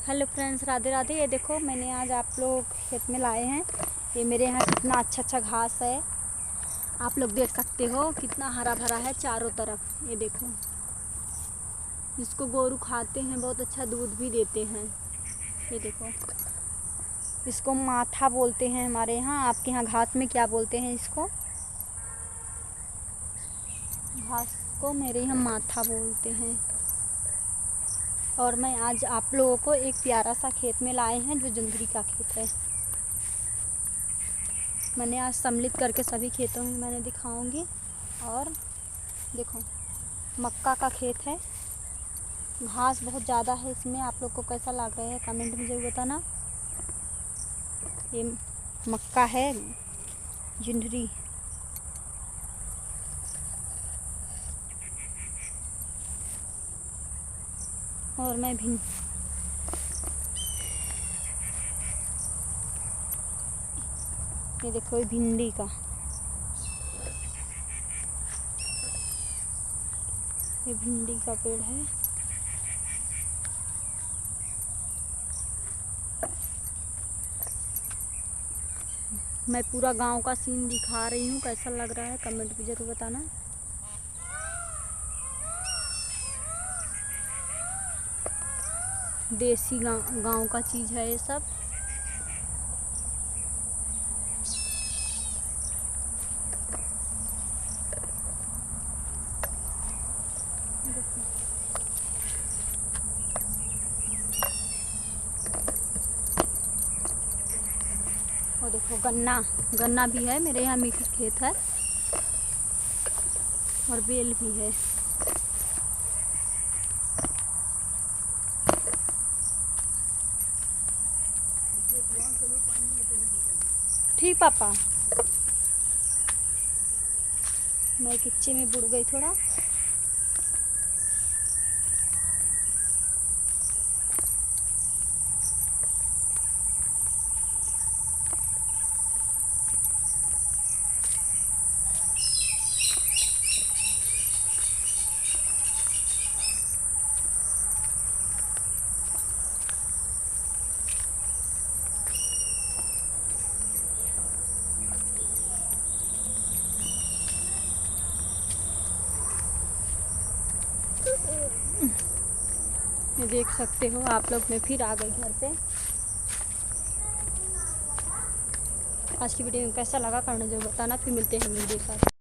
Hello friends, Radhe Radhe. ये देखो, मैंने आज आप लोग खेत में लाए हैं। ये मेरे यहाँ कितना अच्छा अच्छा घास है, आप लोग देख सकते हो कितना हरा भरा है चारों तरफ। ये देखो, इसको गोरू खाते हैं, बहुत अच्छा दूध भी देते हैं। ये देखो, इसको माथा बोलते हैं हमारे यहाँ। आपके यहाँ घास में क्या बोलते हैं इसको? घास को मेरे यहाँ माथा बोलते हैं। और मैं आज आप लोगों को एक प्यारा सा खेत में लाए हैं जो जंगली का खेत है। मैंने आज सम्मिलित करके सभी खेतों में मैंने दिखाऊंगी। और देखो, मक्का का खेत है, घास बहुत ज़्यादा है इसमें। आप लोग को कैसा लग रहा है कमेंट में ज़रूर बताना। ये मक्का है, जिंदरी। और मैं भी ये देखो, ये भिंडी का, ये भिंडी का पेड़ है। मैं पूरा गांव का सीन दिखा रही हूँ, कैसा लग रहा है कमेंट में ज़रूर बताना। देसी गांव का चीज़ है ये सब। और देखो, गन्ना भी है मेरे यहाँ, मीठा खेत है। और बेल भी है। ठीक पापा, मैं किच्चे में बुड़ गई थोड़ा। ये देख सकते हो आप लोग, मैं फिर आ गई घर पे। आज की वीडियो में कैसा लगा करना जरूर बताना। फिर मिलते हैं वीडियो के साथ।